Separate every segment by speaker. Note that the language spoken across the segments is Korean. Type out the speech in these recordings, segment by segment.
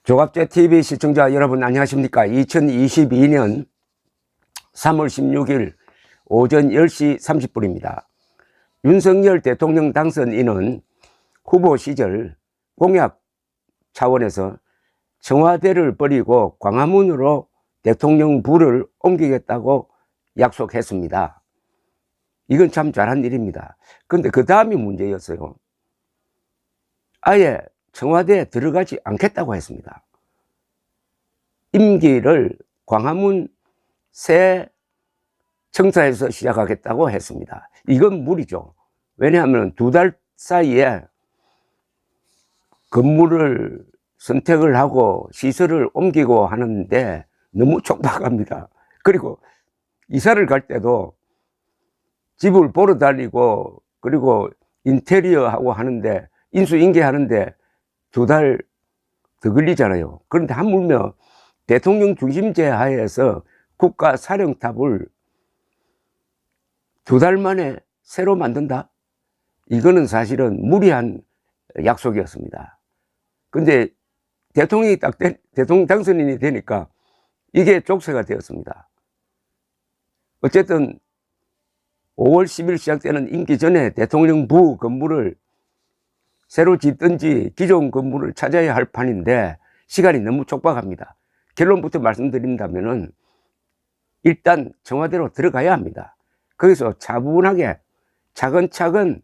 Speaker 1: 조갑제TV 시청자 여러분 안녕하십니까. 2022년 3월 16일 오전 10시 30분입니다. 윤석열 대통령 당선인은 후보 시절 공약 차원에서 청와대를 버리고 광화문으로 대통령 부를 옮기겠다고 약속했습니다. 이건 참 잘한 일입니다. 그런데 그 다음이 문제였어요. 아예 청와대에 들어가지 않겠다고 했습니다. 임기를 광화문 새 청사에서 시작하겠다고 했습니다. 이건 무리죠. 왜냐하면 2달 사이에 건물을 선택을 하고 시설을 옮기고 하는데 너무 촉박합니다. 그리고 이사를 갈 때도 집을 보러 다니고 그리고 인테리어 하고 하는데 인수인계하는데 2달 더 걸리잖아요. 그런데 하물며 대통령 중심제 하에서 국가 사령탑을 2달 만에 새로 만든다? 이거는 사실은 무리한 약속이었습니다. 근데 대통령이 대통령 당선인이 되니까 이게 족쇄가 되었습니다. 어쨌든 5월 10일 시작되는 임기 전에 대통령 부 건물을 새로 짓든지 기존 건물을 찾아야 할 판인데 시간이 너무 촉박합니다. 결론부터 말씀드린다면은 일단 청와대로 들어가야 합니다. 거기서 차분하게 차근차근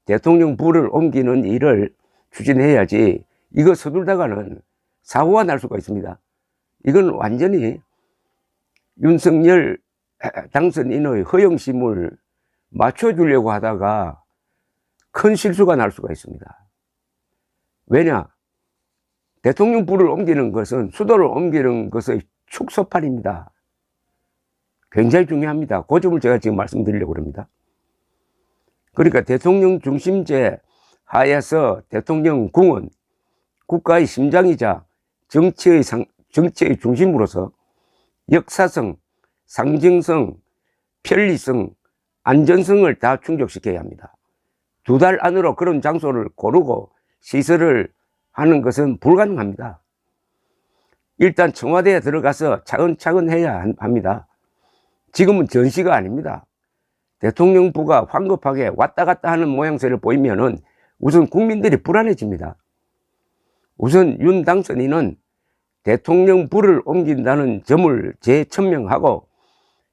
Speaker 1: 대통령 부를 옮기는 일을 추진해야지 이거 서둘다가는 사고가 날 수가 있습니다. 이건 완전히 윤석열 당선인의 허영심을 맞춰주려고 하다가 큰 실수가 날 수가 있습니다. 왜냐? 대통령 부를 옮기는 것은 수도를 옮기는 것의 축소판입니다. 굉장히 중요합니다. 그 점을 제가 지금 말씀드리려고 합니다. 그러니까 대통령 중심제 하에서 대통령궁은 국가의 심장이자 정치의 중심으로서 역사성, 상징성, 편리성, 안전성을 다 충족시켜야 합니다. 2달 안으로 그런 장소를 고르고 시설을 하는 것은 불가능합니다. 일단 청와대에 들어가서 차근차근 해야 합니다. 지금은 전시가 아닙니다. 대통령 부가 황급하게 왔다 갔다 하는 모양새를 보이면은 우선 국민들이 불안해집니다. 우선 윤 당선인은 대통령 부를 옮긴다는 점을 재천명하고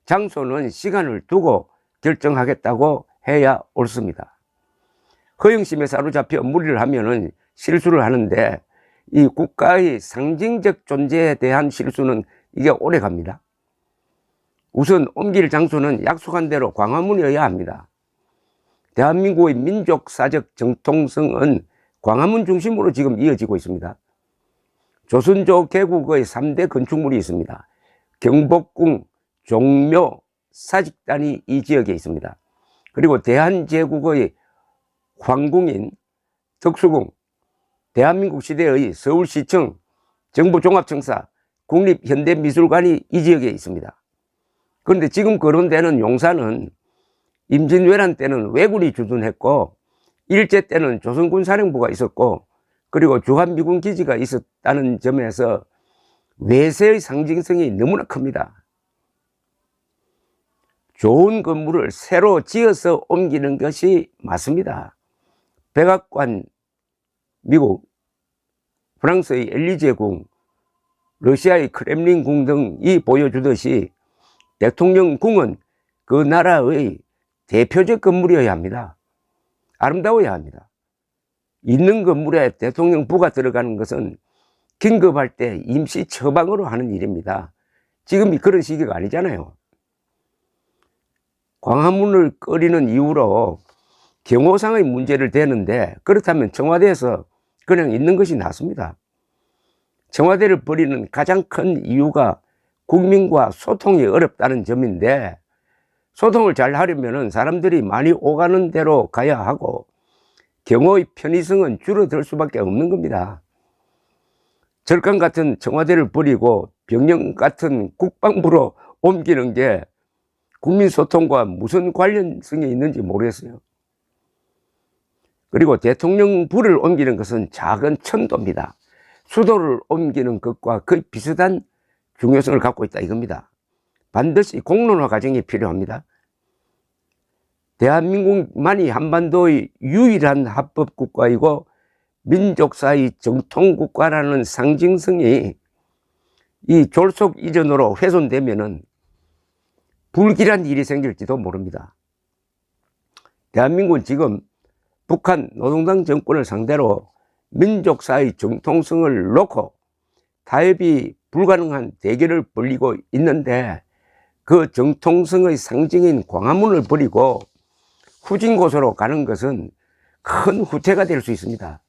Speaker 1: 장소는 시간을 두고 결정하겠다고 해야 옳습니다. 허영심에 사로잡혀 무리를 하면은 실수를 하는데 이 국가의 상징적 존재에 대한 실수는 이게 오래 갑니다. 우선 옮길 장소는 약속한 대로 광화문이어야 합니다. 대한민국의 민족사적 정통성은 광화문 중심으로 지금 이어지고 있습니다. 조선조 개국의 3대 건축물이 있습니다. 경복궁, 종묘, 사직단이 이 지역에 있습니다. 그리고 대한제국의 황궁인 덕수궁, 대한민국 시대의 서울시청, 정부종합청사, 국립현대미술관이 이 지역에 있습니다. 그런데 지금 거론되는 용산은 임진왜란 때는 왜군이 주둔했고 일제 때는 조선군사령부가 있었고 그리고 주한미군 기지가 있었다는 점에서 외세의 상징성이 너무나 큽니다. 좋은 건물을 새로 지어서 옮기는 것이 맞습니다. 백악관, 미국, 프랑스의 엘리제궁, 러시아의 크렘린궁 등이 보여주듯이 대통령궁은 그 나라의 대표적 건물이어야 합니다. 아름다워야 합니다. 있는 건물에 대통령 부가 들어가는 것은 긴급할 때 임시 처방으로 하는 일입니다. 지금이 그런 시기가 아니잖아요. 광화문을 꺼리는 이유로 경호상의 문제를 대는데 그렇다면 청와대에서 그냥 있는 것이 낫습니다. 청와대를 버리는 가장 큰 이유가 국민과 소통이 어렵다는 점인데 소통을 잘 하려면 사람들이 많이 오가는 대로 가야 하고 경호의 편의성은 줄어들 수밖에 없는 겁니다. 절간 같은 청와대를 버리고 병영 같은 국방부로 옮기는 게 국민 소통과 무슨 관련성이 있는지 모르겠어요. 그리고 대통령 부를 옮기는 것은 작은 천도입니다. 수도를 옮기는 것과 거의 비슷한 중요성을 갖고 있다 이겁니다. 반드시 공론화 과정이 필요합니다. 대한민국만이 한반도의 유일한 합법국가이고 민족사의 정통국가라는 상징성이 이 졸속 이전으로 훼손되면은 불길한 일이 생길지도 모릅니다. 대한민국은 지금 북한 노동당 정권을 상대로 민족사의 정통성을 놓고 타협이 불가능한 대결을 벌이고 있는데 그 정통성의 상징인 광화문을 버리고 후진곳으로 가는 것은 큰 후퇴가 될 수 있습니다.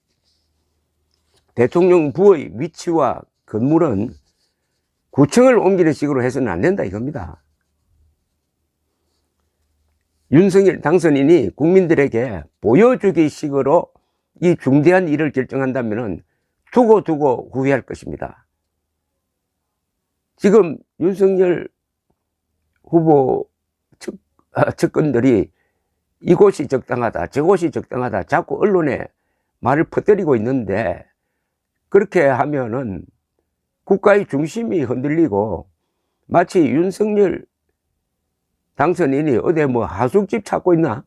Speaker 1: 대통령 부의 위치와 건물은 구청을 옮기는 식으로 해서는 안 된다 이겁니다. 윤석열 당선인이 국민들에게 보여주기 식으로 이 중대한 일을 결정한다면 두고 후회할 것입니다. 지금 윤석열 후보 측근들이 이곳이 적당하다 저곳이 적당하다 자꾸 언론에 말을 퍼뜨리고 있는데 그렇게 하면은 국가의 중심이 흔들리고 마치 윤석열 당선인이 어디 뭐 하숙집 찾고 있나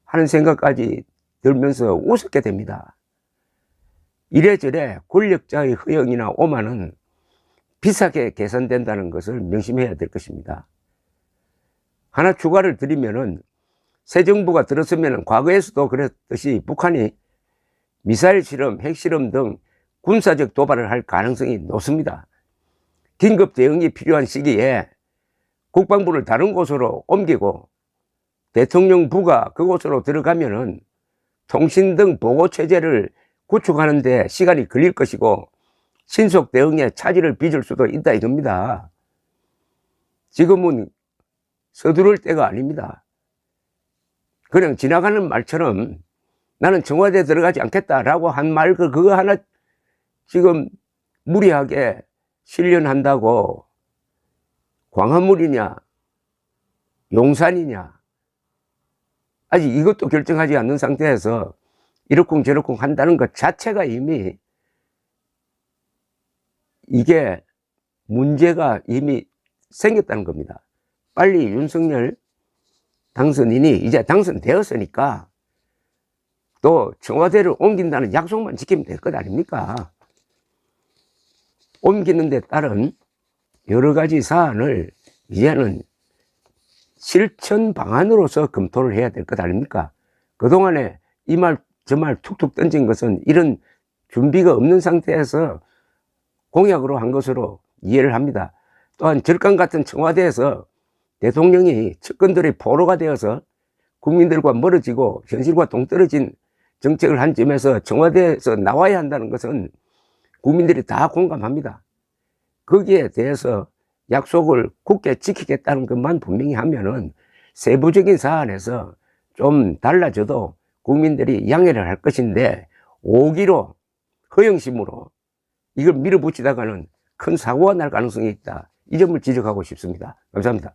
Speaker 1: 하는 생각까지 들면서 우습게 됩니다. 이래저래 권력자의 허영이나 오만은 비싸게 계산된다는 것을 명심해야 될 것입니다. 하나 추가를 드리면은 새 정부가 들었으면 과거에서도 그랬듯이 북한이 미사일 실험, 핵실험 등 군사적 도발을 할 가능성이 높습니다. 긴급 대응이 필요한 시기에 국방부를 다른 곳으로 옮기고 대통령부가 그곳으로 들어가면은 통신 등 보고 체제를 구축하는 데 시간이 걸릴 것이고 신속 대응에 차질을 빚을 수도 있다 이겁니다. 지금은 서두를 때가 아닙니다. 그냥 지나가는 말처럼 나는 청와대에 들어가지 않겠다라고 한 말 그거 하나 지금 무리하게 실현한다고 광화문이냐 용산이냐 아직 이것도 결정하지 않는 상태에서 이러쿵저러쿵 한다는 것 자체가 이미 이게 문제가 이미 생겼다는 겁니다. 빨리 윤석열 당선인이 이제 당선되었으니까 또 청와대를 옮긴다는 약속만 지키면 될 것 아닙니까? 옮기는 데 따른 여러 가지 사안을 이제는 실천 방안으로서 검토를 해야 될 것 아닙니까? 그동안에 이 말 저 말 툭툭 던진 것은 이런 준비가 없는 상태에서 공약으로 한 것으로 이해를 합니다. 또한 절간 같은 청와대에서 대통령이 측근들의 포로가 되어서 국민들과 멀어지고 현실과 동떨어진 정책을 한 점에서 청와대에서 나와야 한다는 것은 국민들이 다 공감합니다. 거기에 대해서 약속을 굳게 지키겠다는 것만 분명히 하면은 세부적인 사안에서 좀 달라져도 국민들이 양해를 할 것인데 오기로 허영심으로 이걸 밀어붙이다가는 큰 사고가 날 가능성이 있다. 이 점을 지적하고 싶습니다. 감사합니다.